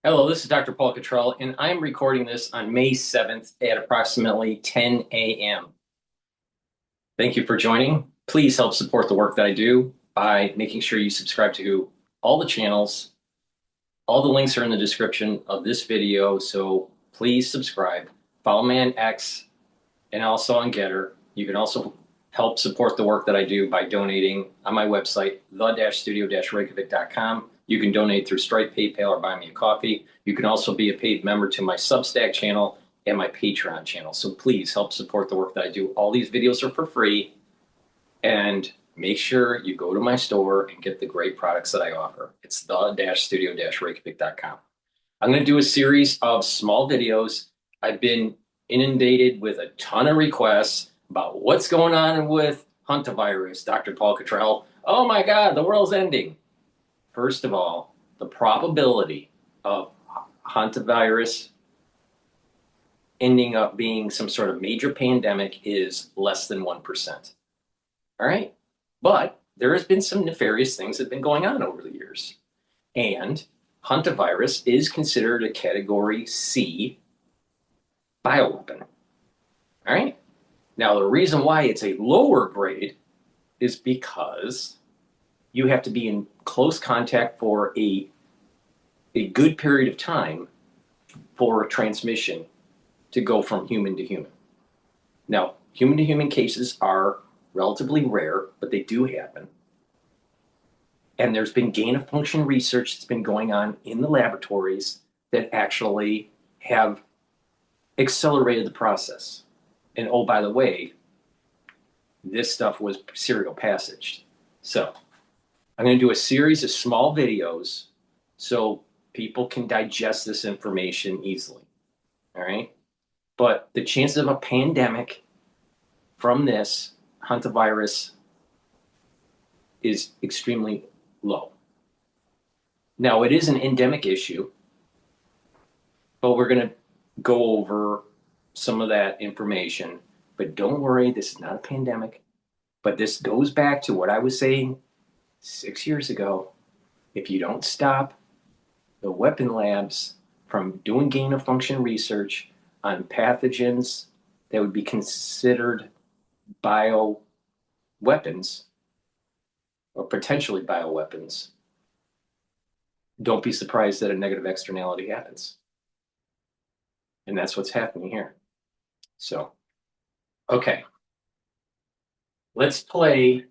Hello, this is Dr. Paul Cottrell, and I'm recording this on May 7th at approximately 10 a.m. Thank you for joining. Please help support the work that I do by making sure you subscribe to all the channels. All the links are in the description of this video, so please subscribe. Follow me on X and also on GETTR. You can also help support the work that I do by donating on my website, the-studio-reykjavik.com. You can donate through Stripe, PayPal, or buy me a coffee. You can also be a paid member to my Substack channel and my Patreon channel. So please help support the work that I do. All these videos are for free. And make sure you go to my store and get the great products that I offer. It's the-studio-reykjavik.com. I'm going to do a series of small videos. I've been inundated with a ton of requests about what's going on with Hantavirus, Dr. Paul Cottrell. Oh my God, the world's ending. First of all, the probability of hantavirus ending up being some sort of major pandemic is less than 1%. All right? But there has been some nefarious things that have been going on over the years. And hantavirus is considered a Category C bioweapon. All right? Now, the reason why it's a lower grade is because you have to be in close contact for a good period of time for transmission to go from human to human. Now, human to human cases are relatively rare, but they do happen. And there's been gain of function research that's been going on in the laboratories that actually have accelerated the process. And oh, by the way, this stuff was serial passaged. So I'm going to do a series of small videos so people can digest this information easily. All right. But the chances of a pandemic from this hantavirus is extremely low. Now, it is an endemic issue, but we're going to go over some of that information. But don't worry, this is not a pandemic. But this goes back to what I was saying 6 years ago. If you don't stop the weapon labs from doing gain of function research on pathogens that would be considered bioweapons or potentially bioweapons, don't be surprised that a negative externality happens. And that's what's happening here. So, okay. Let's play.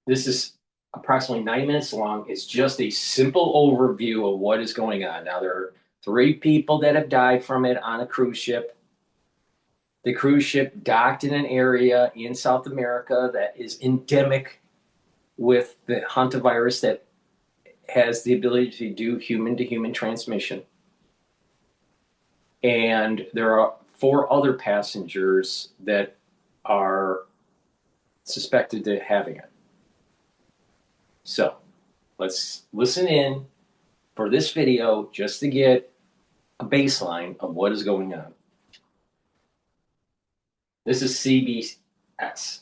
This is approximately 9 minutes long. It's just a simple overview of what is going on. Now, there are 3 people that have died from it on a cruise ship. The cruise ship docked in an area in South America that is endemic with the hantavirus that has the ability to do human-to-human transmission. And there are 4 other passengers that are suspected of having it. So let's listen in for this video just to get a baseline of what is going on. This is CBS.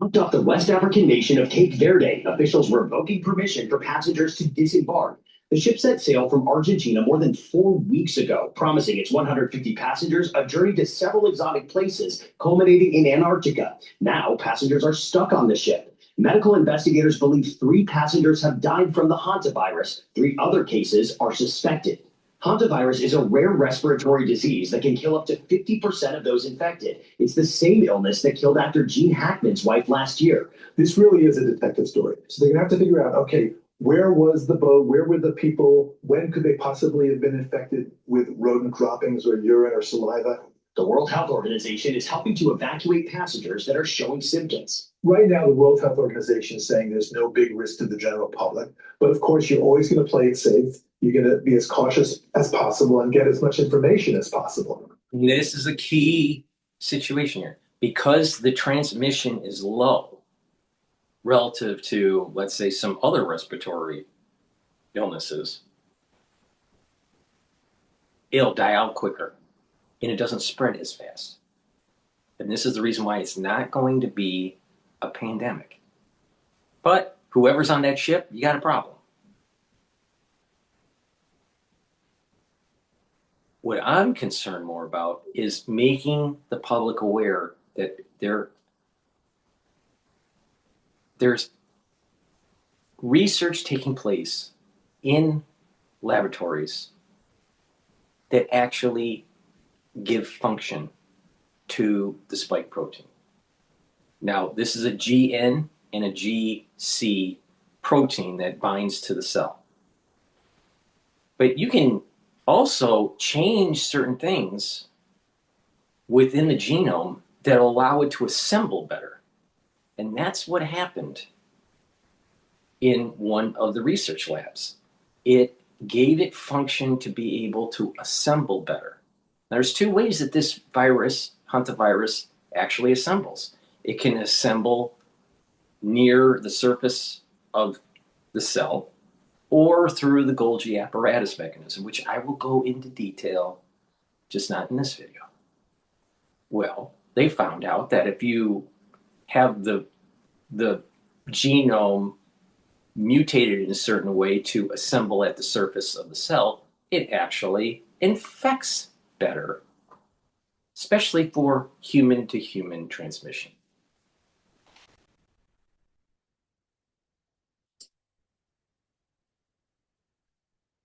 Off the West African nation of Cape Verde, officials revoking permission for passengers to disembark. The ship set sail from Argentina more than 4 weeks ago, promising its 150 passengers a journey to several exotic places, culminating in Antarctica. Now, passengers are stuck on the ship. Medical investigators believe 3 passengers have died from the hantavirus. 3 other cases are suspected. Hantavirus is a rare respiratory disease that can kill up to 50% of those infected. It's the same illness that killed actor Gene Hackman's wife last year. This really is a detective story. So they're going to have to figure out, okay, where was the boat? Where were the people? When could they possibly have been infected with rodent droppings or urine or saliva? The World Health Organization is helping to evacuate passengers that are showing symptoms. Right now, the World Health Organization is saying there's no big risk to the general public. But of course, you're always going to play it safe. You're going to be as cautious as possible and get as much information as possible. This is a key situation here. Because the transmission is low relative to, let's say, some other respiratory illnesses, it'll die out quicker and it doesn't spread as fast. And this is the reason why it's not going to be a pandemic. But whoever's on that ship, you got a problem. What I'm concerned more about is making the public aware that there's research taking place in laboratories that actually give function to the spike protein. Now, this is a GN and a GC protein that binds to the cell. But you can also change certain things within the genome that allow it to assemble better. And that's what happened in one of the research labs. It gave it function to be able to assemble better. There's two ways that this virus, hantavirus, actually assembles. It can assemble near the surface of the cell or through the Golgi apparatus mechanism, which I will go into detail, just not in this video. Well, they found out that if you have the genome mutated in a certain way to assemble at the surface of the cell, it actually infects better, especially for human-to-human transmission.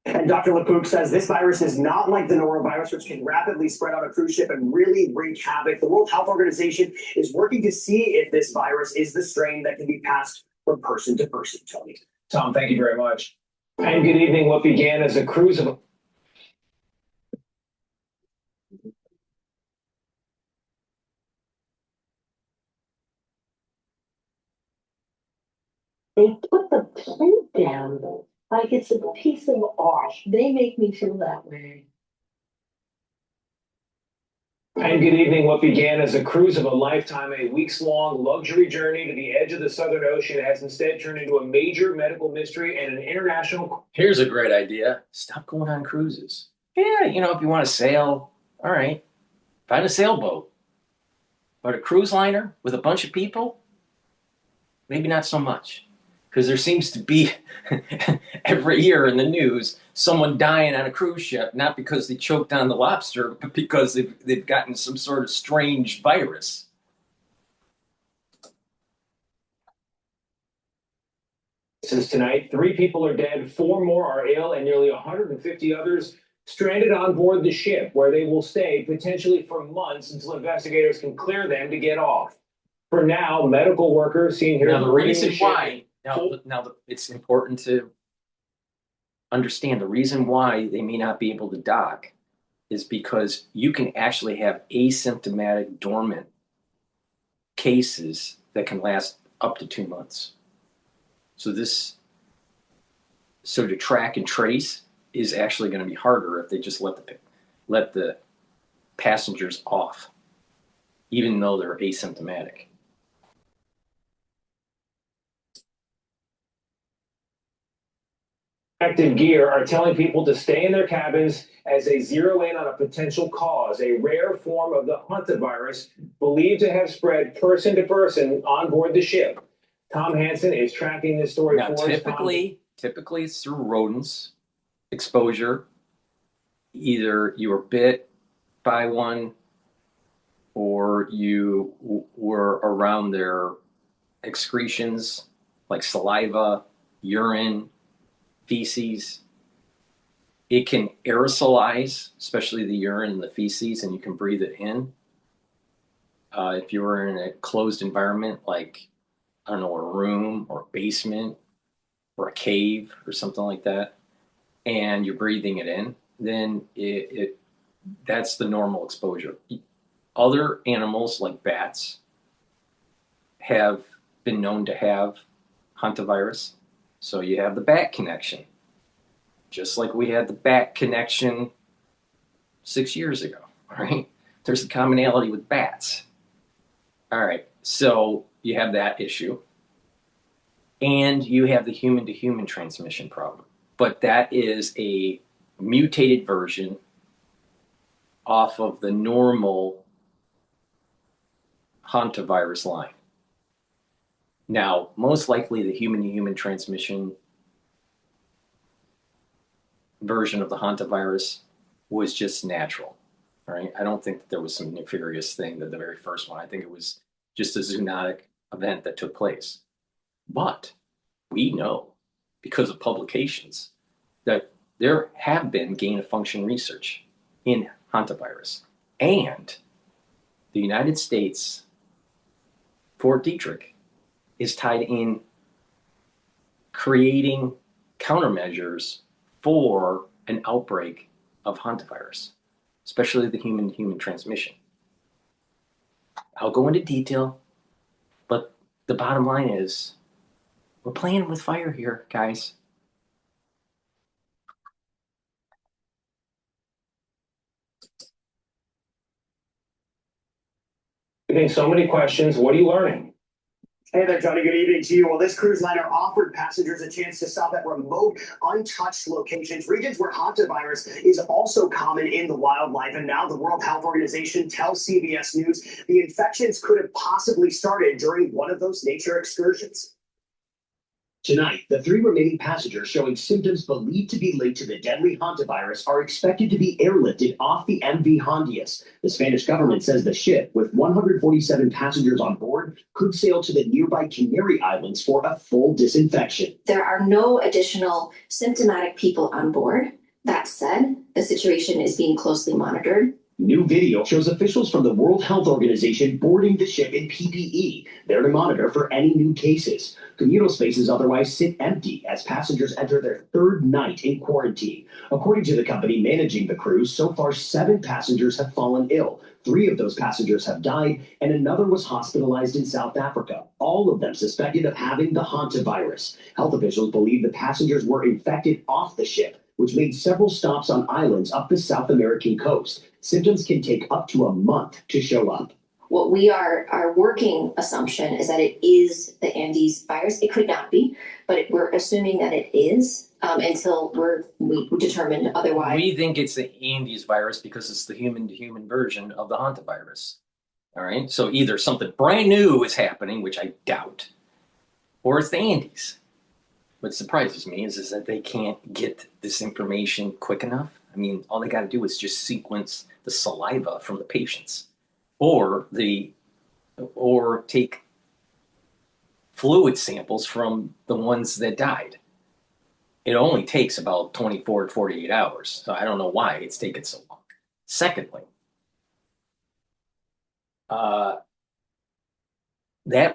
And Dr. LeCook says this virus is not like the norovirus, which can rapidly spread on a cruise ship and really wreak havoc. The World Health Organization is working to see if this virus is the strain that can be passed from person to person. Tony. Tom, thank you very much. And good evening. What began as a cruise of They put the plate down like it's a piece of art. They make me feel that way. And good evening. What began as a cruise of a lifetime, a weeks-long luxury journey to the edge of the Southern Ocean, has instead turned into a major medical mystery and an international. Here's a great idea. Stop going on cruises. Yeah, if you want to sail, all right, find a sailboat. But a cruise liner with a bunch of people, maybe not so much. Because there seems to be every year in the news someone dying on a cruise ship, not because they choked on the lobster, but because they've gotten some sort of strange virus. Since tonight, 3 people are dead, 4 more are ill, and nearly 150 others stranded on board the ship, where they will stay potentially for months until investigators can clear them to get off. For now, medical workers seen here. Now, the reason why. Now, it's important to understand the reason why they may not be able to dock is because you can actually have asymptomatic dormant cases that can last up to 2 months. So to track and trace is actually going to be harder if they just let the passengers off, even though they're asymptomatic. Active gear are telling people to stay in their cabins as they zero in on a potential cause, a rare form of the hantavirus believed to have spread person to person on board the ship. Tom Hansen is tracking this story Now, for us. typically it's through rodents exposure. Either you were bit by one or you were around their excretions like saliva, urine, feces. It can aerosolize, especially the urine and the feces, and you can breathe it in. If you were in a closed environment like, I don't know, a room or a basement or a cave or something like that, and you're breathing it in, then that's the normal exposure. Other animals like bats have been known to have hantavirus. So you have the bat connection, just like we had the bat connection 6 years ago, right? There's a commonality with bats. All right, so you have that issue. And you have the human-to-human transmission problem. But that is a mutated version off of the normal hantavirus line. Now, most likely the human-to-human transmission version of the hantavirus was just natural. All right. I don't think that there was some nefarious thing that the very first one. I think it was just a zoonotic event that took place. But we know because of publications that there have been gain of function research in hantavirus. And the United States, Fort Detrick, is tied in creating countermeasures for an outbreak of hantavirus, especially the human-to-human transmission. I'll go into detail, but the bottom line is we're playing with fire here, guys. Getting so many questions. What are you learning? Hey there, Johnny. Good evening to you. Well, this cruise liner offered passengers a chance to stop at remote, untouched locations, regions where hantavirus is also common in the wildlife. And now the World Health Organization tells CBS News the infections could have possibly started during one of those nature excursions. Tonight, the 3 remaining passengers showing symptoms believed to be linked to the deadly hantavirus are expected to be airlifted off the MV Hondias. The Spanish government says the ship, with 147 passengers on board, could sail to the nearby Canary Islands for a full disinfection. There are no additional symptomatic people on board. That said, the situation is being closely monitored. New video shows officials from the World Health Organization boarding the ship in PPE, there to monitor for any new cases. Communal spaces otherwise sit empty as passengers enter their 3rd night in quarantine. According to the company managing the cruise, so far 7 passengers have fallen ill. 3 of those passengers have died, and another was hospitalized in South Africa, all of them suspected of having the hantavirus. Health officials believe the passengers were infected off the ship, which made several stops on islands up the South American coast. Symptoms can take up to a month to show up. What we are, our working assumption is that it is the Andes virus. It could not be, but we're assuming that it is until we determine otherwise. We think it's the Andes virus because it's the human-to-human version of the hantavirus. All right. So either something brand new is happening, which I doubt, or it's the Andes. What surprises me is that they can't get this information quick enough. I mean, all they got to do is just sequence the saliva from the patients, or take fluid samples from the ones that died. It only takes about 24 to 48 hours. So I don't know why it's taken so long. Secondly, that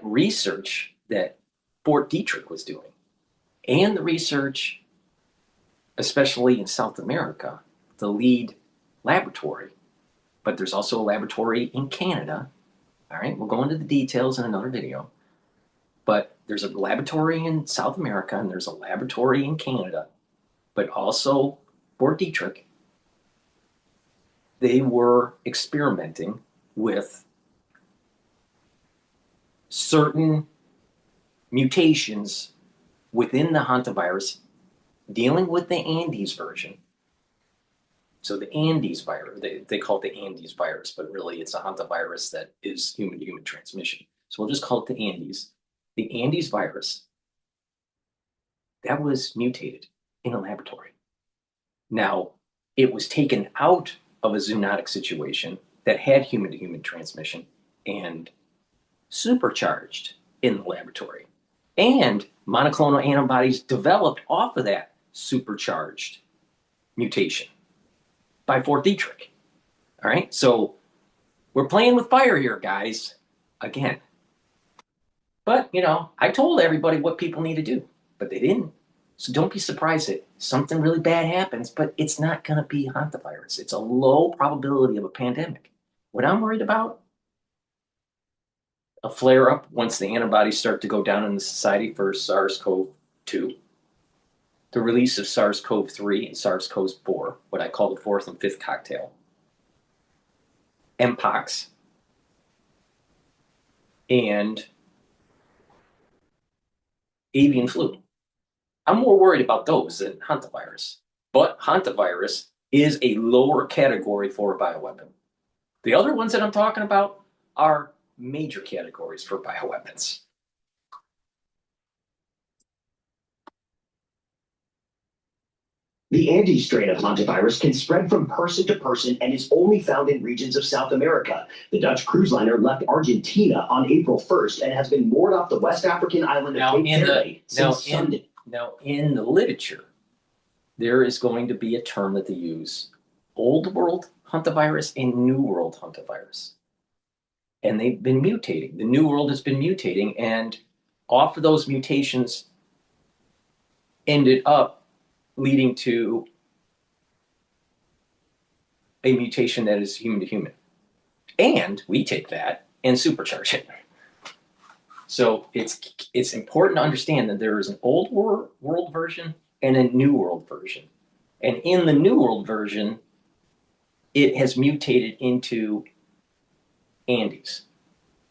research that Fort Detrick was doing, and the research, especially in South America, the lead laboratory, but there's also a laboratory in Canada. All right, we'll go into the details in another video. But there's a laboratory in South America and there's a laboratory in Canada, but also Fort Detrick. They were experimenting with certain mutations within the hantavirus, dealing with the Andes version. So the Andes virus, they call it the Andes virus, but really it's a hantavirus that is human-to-human transmission. So we'll just call it the Andes. The Andes virus, that was mutated in a laboratory. Now, it was taken out of a zoonotic situation that had human-to-human transmission and supercharged in the laboratory. And monoclonal antibodies developed off of that supercharged mutation by Fort Detrick. All right, so we're playing with fire here, guys, again. But, you know, I told everybody what people need to do, but they didn't. So don't be surprised that something really bad happens, but it's not going to be hantavirus. It's a low probability of a pandemic. What I'm worried about, a flare-up once the antibodies start to go down in the society for SARS-CoV-2, the release of SARS-CoV-3 and SARS-CoV-4, what I call the 4th and 5th cocktail, Mpox, and avian flu. I'm more worried about those than hantavirus. But hantavirus is a lower category for a bioweapon. The other ones that I'm talking about are major categories for bioweapons. The Andes strain of hantavirus can spread from person to person and is only found in regions of South America. The Dutch cruise liner left Argentina on April 1st and has been moored off the West African island of Cape Verde since Sunday. Now, in the literature, there is going to be a term that they use, Old World hantavirus and New World hantavirus. And they've been mutating. The New World has been mutating, and off of those mutations ended up leading to a mutation that is human to human. And we take that and supercharge it. So it's important to understand that there is an old world version and a new world version. And in the new world version, it has mutated into Andes.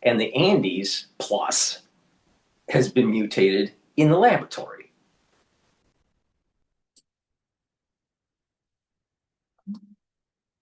And the Andes plus has been mutated in the laboratory.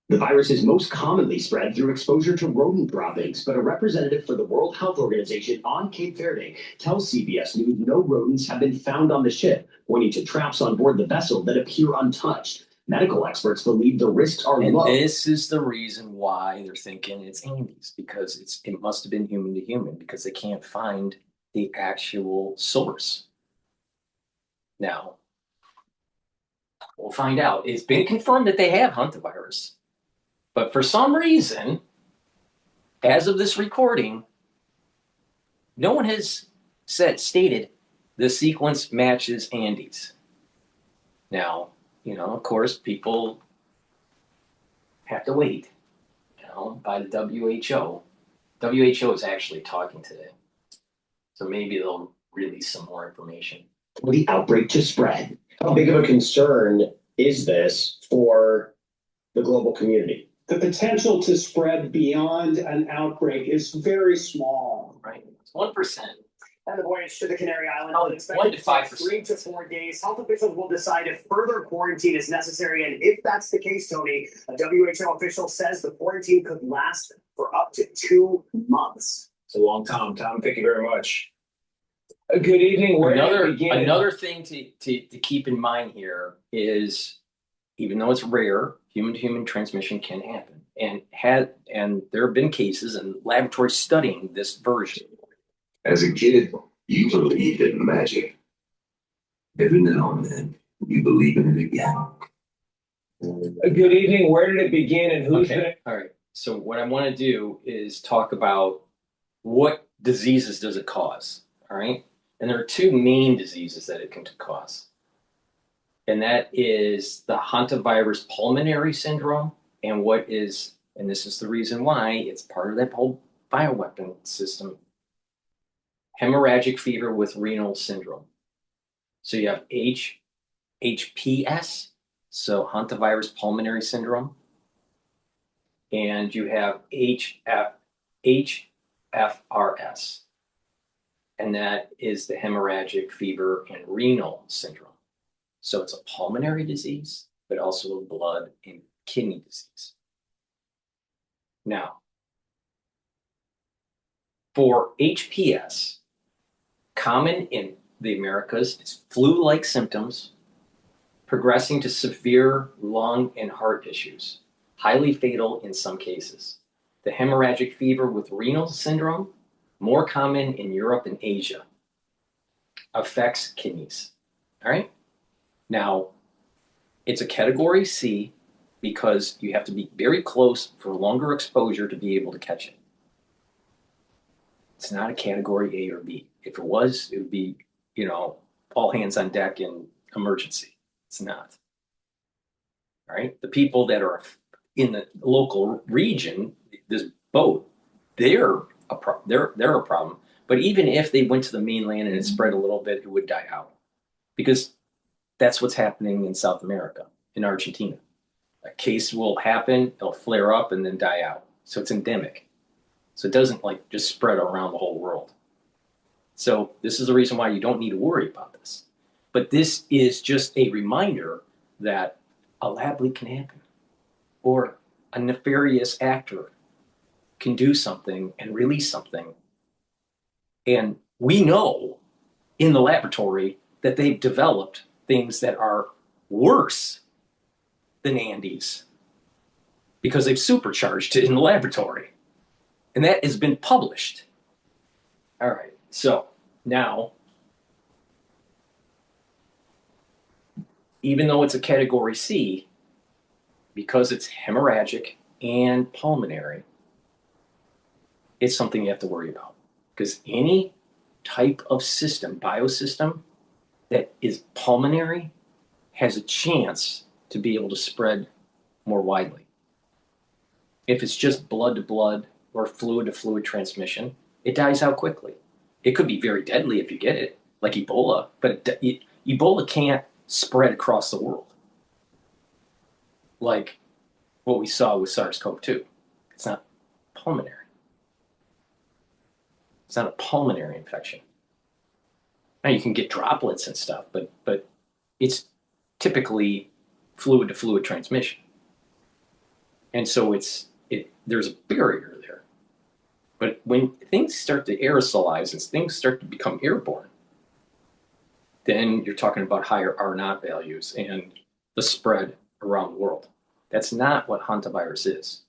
The virus is most commonly spread through exposure to rodent droppings, but a representative for the World Health Organization on Cape Verde tells CBS News no rodents have been found on the ship, pointing to traps on board the vessel that appear untouched. Medical experts believe the risks are low. And this is the reason why they're thinking it's Andes, because it must have been human to human, because they can't find the actual source. Now, we'll find out. It's been confirmed that they have hantavirus. But for some reason, as of this recording, no one has stated the sequence matches Andes. Now, of course, people have to wait, by the WHO. WHO is actually talking today. So maybe they'll release some more information. For the outbreak to spread. How big of a concern is this for the global community? The potential to spread beyond an outbreak is very small. Right. It's 1%. And the voyage to the Canary Islands Oh, is expected to take 3 to 4 days. Health officials will decide if further quarantine is necessary. And if that's the case, Tony, a WHO official says the quarantine could last for up to 2 months. It's a long time. Tom, thank you very much. Good evening. Where Another thing to keep in mind here is, even though it's rare, human-to-human transmission can happen, and there have been cases and laboratories studying this version. As a kid, you believed in magic. Every now and then, you believe in it again. Good evening. Where did it begin, and who's Okay. All right. So what I want to do is talk about what diseases does it cause. All right. And there are 2 main diseases that it can cause. And that is the hantavirus pulmonary syndrome, and this is the reason why it's part of that whole bioweapon system, hemorrhagic fever with renal syndrome. So you have HPS, so hantavirus pulmonary syndrome, and you have HFRS, and that is the hemorrhagic fever and renal syndrome. So it's a pulmonary disease, but also a blood and kidney disease. Now, for HPS, common in the Americas, it's flu-like symptoms, progressing to severe lung and heart issues, highly fatal in some cases. The hemorrhagic fever with renal syndrome, more common in Europe and Asia, affects kidneys. All right? Now, it's a category C because you have to be very close for longer exposure to be able to catch it. It's not a category A or B. If it was, it would be, all hands on deck in emergency. It's not. All right? The people that are in the local region, this boat, they're a problem. But even if they went to the mainland and it spread a little bit, it would die out. Because that's what's happening in South America, in Argentina. A case will happen, it'll flare up and then die out. So it's endemic. So it doesn't just spread around the whole world. So this is the reason why you don't need to worry about this. But this is just a reminder that a lab leak can happen, or a nefarious actor can do something and release something. And we know in the laboratory that they've developed things that are worse than Andes because they've supercharged it in the laboratory. And that has been published. All right, so now, even though it's a category C, because it's hemorrhagic and pulmonary, it's something you have to worry about. Because any type of system, biosystem, that is pulmonary has a chance to be able to spread more widely. If it's just blood to blood or fluid to fluid transmission, it dies out quickly. It could be very deadly if you get it, like Ebola, but Ebola can't spread across the world like what we saw with SARS-CoV-2. It's not pulmonary. It's not a pulmonary infection. Now you can get droplets and stuff, but it's typically fluid to fluid transmission. And so there's a barrier there. But when things start to aerosolize and things start to become airborne, then you're talking about higher R0 values and the spread around the world. That's not what hantavirus is.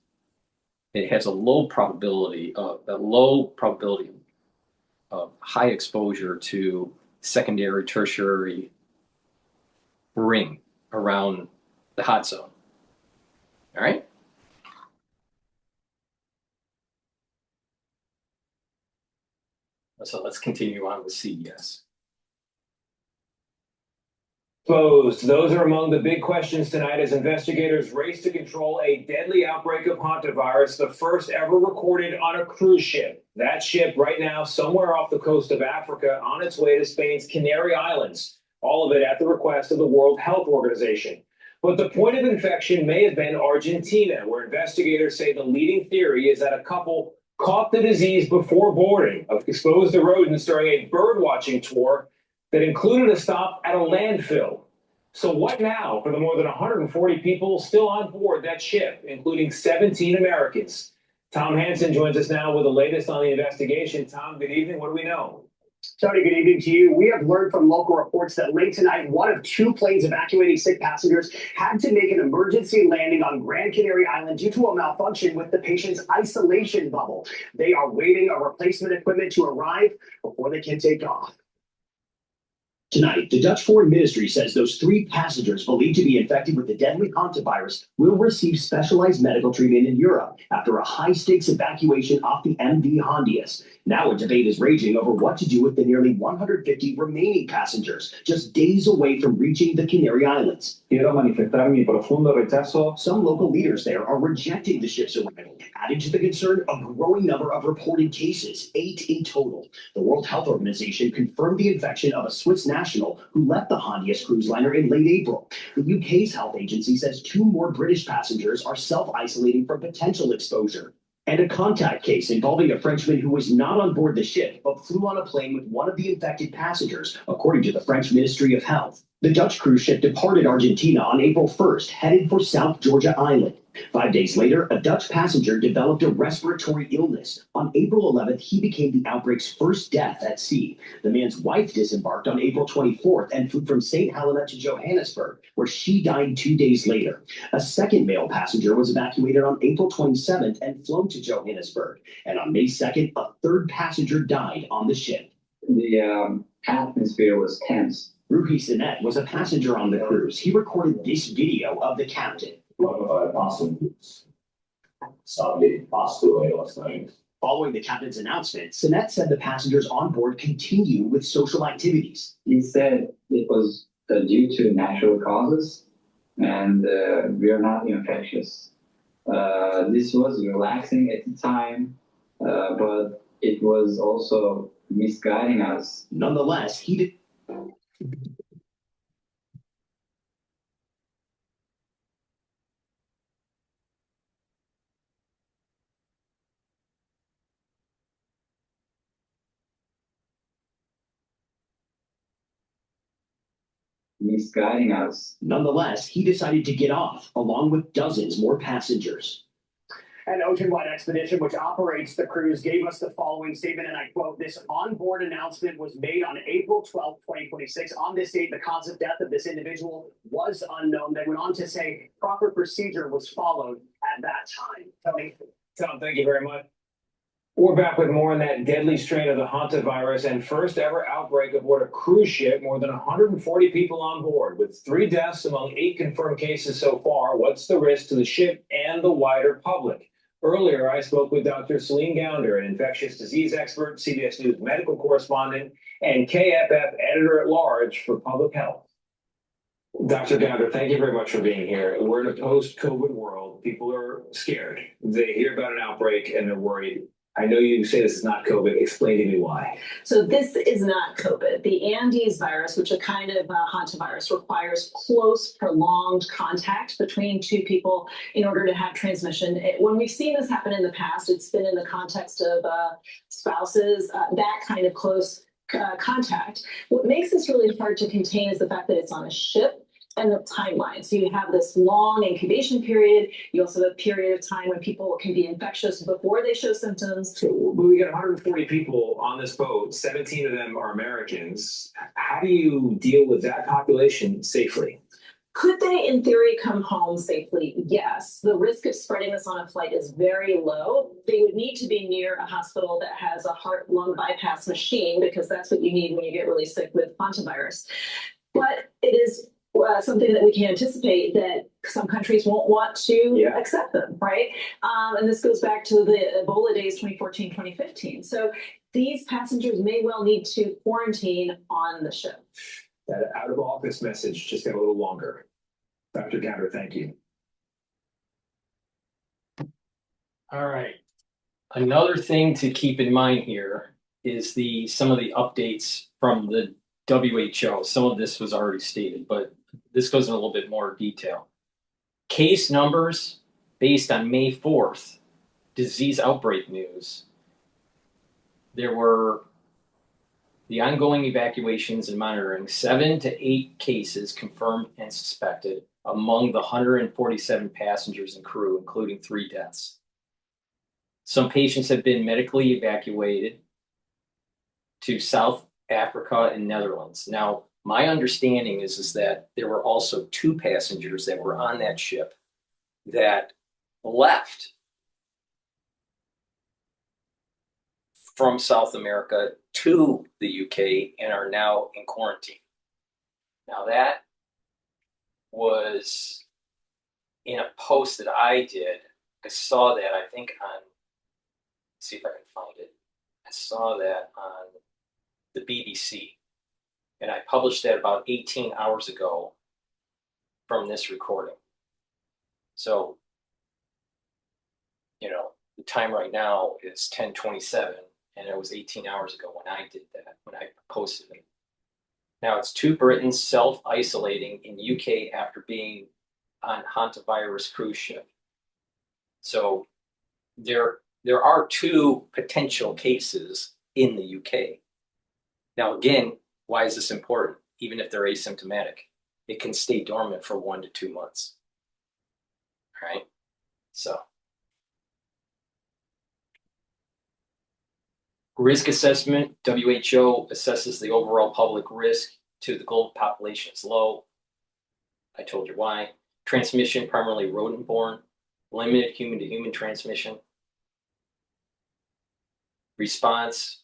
It has a low probability of high exposure to secondary, tertiary ring around the hot zone. All right? So let's continue on with CES. Exposed. Those are among the big questions tonight as investigators race to control a deadly outbreak of hantavirus, the first ever recorded on a cruise ship. That ship right now somewhere off the coast of Africa on its way to Spain's Canary Islands, all of it at the request of the World Health Organization. But the point of infection may have been Argentina, where investigators say the leading theory is that a couple caught the disease before boarding of exposed rodents during a bird watching tour that included a stop at a landfill. So what now for the more than 140 people still on board that ship, including 17 Americans? Tom Hansen joins us now with the latest on the investigation. Tom, good evening. What do we know? Tony, good evening to you. We have learned from local reports that late tonight, one of two planes evacuating sick passengers had to make an emergency landing on Gran Canary Island due to a malfunction with the patient's isolation bubble. They are waiting a replacement equipment to arrive before they can take off. Tonight, the Dutch Foreign Ministry says those 3 passengers believed to be infected with the deadly hantavirus will receive specialized medical treatment in Europe after a high-stakes evacuation off the MV Hondius. Now a debate is raging over what to do with the nearly 150 remaining passengers, just days away from reaching the Canary Islands. Quiero manifestar mi profundo rechazo. Some local leaders there are rejecting the ship's arrival, adding to the concern a growing number of reported cases, 8 in total. The World Health Organization confirmed the infection of a Swiss national who left the Hondius cruise liner in late April. The UK's health agency says 2 more British passengers are self-isolating from potential exposure. And a contact case involving a Frenchman who was not on board the ship but flew on a plane with one of the infected passengers, according to the French Ministry of Health. The Dutch cruise ship departed Argentina on April 1st, headed for South Georgia Island. 5 days later, a Dutch passenger developed a respiratory illness. On April 11th, he became the outbreak's first death at sea. The man's wife disembarked on April 24th and flew from St. Helena to Johannesburg, where she died 2 days later. A second male passenger was evacuated on April 27th and flown to Johannesburg. And on May 2nd, a third passenger died on the ship. The atmosphere was tense. Ruhi Sinet was a passenger on the cruise. He recorded this video of the captain. Following the captain's announcement, Sinet said the passengers on board continue with social activities. He said it was due to natural causes and we are not infectious. This was relaxing at the time, but it was also misguiding us. Nonetheless, he did. Misguiding us. Nonetheless, he decided to get off, along with dozens more passengers. An ocean-wide expedition which operates the cruise gave us the following statement, and I quote, "This onboard announcement was made on April 12th, 2026. On this date, the cause of death of this individual was unknown." They went on to say proper procedure was followed at that time. Tony? Tom, thank you very much. We're back with more on that deadly strain of the hantavirus and first ever outbreak aboard a cruise ship. More than 140 people on board, with 3 deaths among 8 confirmed cases so far. What's the risk to the ship and the wider public? Earlier, I spoke with Dr. Celine Gounder, an infectious disease expert, CBS News medical correspondent, and KFF editor-at-large for public health. Dr. Gounder, thank you very much for being here. We're in a post-COVID world. People are scared. They hear about an outbreak and they're worried. I know you say this is not COVID. Explain to me why. So this is not COVID. The Andes virus, which is a kind of hantavirus, requires close, prolonged contact between 2 people in order to have transmission. When we've seen this happen in the past, it's been in the context of spouses, that kind of close contact. What makes this really hard to contain is the fact that it's on a ship and the timeline. So you have this long incubation period. You also have a period of time when people can be infectious before they show symptoms. So we got 140 people on this boat. 17 of them are Americans. How do you deal with that population safely? Could they, in theory, come home safely? Yes. The risk of spreading this on a flight is very low. They would need to be near a hospital that has a heart-lung bypass machine, because that's what you need when you get really sick with hantavirus. But it is something that we can anticipate that some countries won't want to accept them, right? And this goes back to the Ebola days, 2014, 2015. So these passengers may well need to quarantine on the ship. That out of office message just got a little longer. Dr. Gounder, thank you. All right. Another thing to keep in mind here is some of the updates from the WHO. Some of this was already stated, but this goes in a little bit more detail. Case numbers based on May 4th, disease outbreak news. There were the ongoing evacuations and monitoring, 7 to 8 cases confirmed and suspected among the 147 passengers and crew, including 3 deaths. Some patients have been medically evacuated to South Africa and Netherlands. Now, my understanding is that there were also 2 passengers that were on that ship that left from South America to the UK and are now in quarantine. Now, that was in a post that I did. I saw that, I think, on, let's see if I can find it. I saw that on the BBC. And I published that about 18 hours ago from this recording. So, you know, the time right now is 10:27, and it was 18 hours ago when I did that, when I posted it. Now, it's 2 Britons self-isolating in UK after being on hantavirus cruise ship. So there are 2 potential cases in the UK. Now, again, why is this important? Even if they're asymptomatic, it can stay dormant for 1 to 2 months. All right. So, risk assessment, WHO assesses the overall public risk to the global population is low. I told you why. Transmission, primarily rodent-borne, limited human-to-human transmission. Response,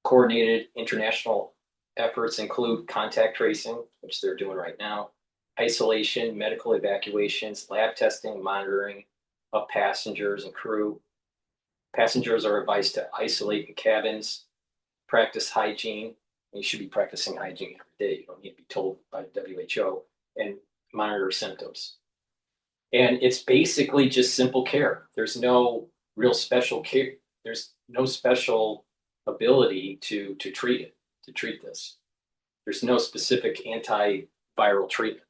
coordinated international efforts include contact tracing, which they're doing right now, isolation, medical evacuations, lab testing, monitoring of passengers and crew. Passengers are advised to isolate in cabins, practice hygiene. You should be practicing hygiene every day. You don't need to be told by WHO, and monitor symptoms. And it's basically just simple care. There's no real special care. There's no special ability to treat it, to treat this. There's no specific antiviral treatment.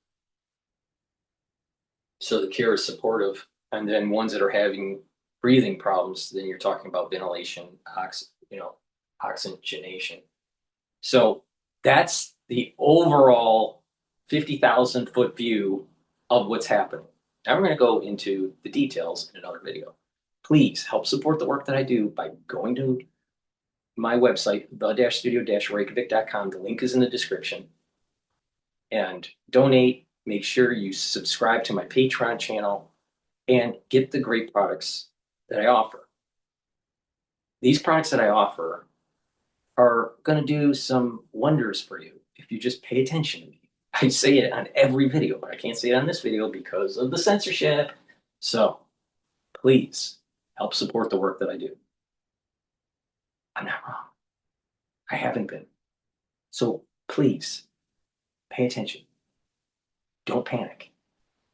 So the care is supportive. And then ones that are having breathing problems, then you're talking about ventilation, oxygenation. So that's the overall 50,000 foot view of what's happening. Now we're going to go into the details in another video. Please help support the work that I do by going to my website, the-studio-reykjavik.com. The link is in the description. And donate. Make sure you subscribe to my Patreon channel and get the great products that I offer. These products that I offer are going to do some wonders for you if you just pay attention to me. I say it on every video, but I can't say it on this video because of the censorship. So please help support the work that I do. I'm not wrong. I haven't been. So please pay attention. Don't panic.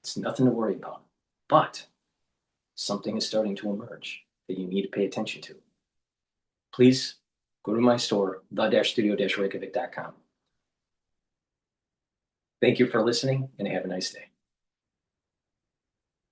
It's nothing to worry about. But something is starting to emerge that you need to pay attention to. Please go to my store, the-studio-reykjavik.com. Thank you for listening and have a nice day.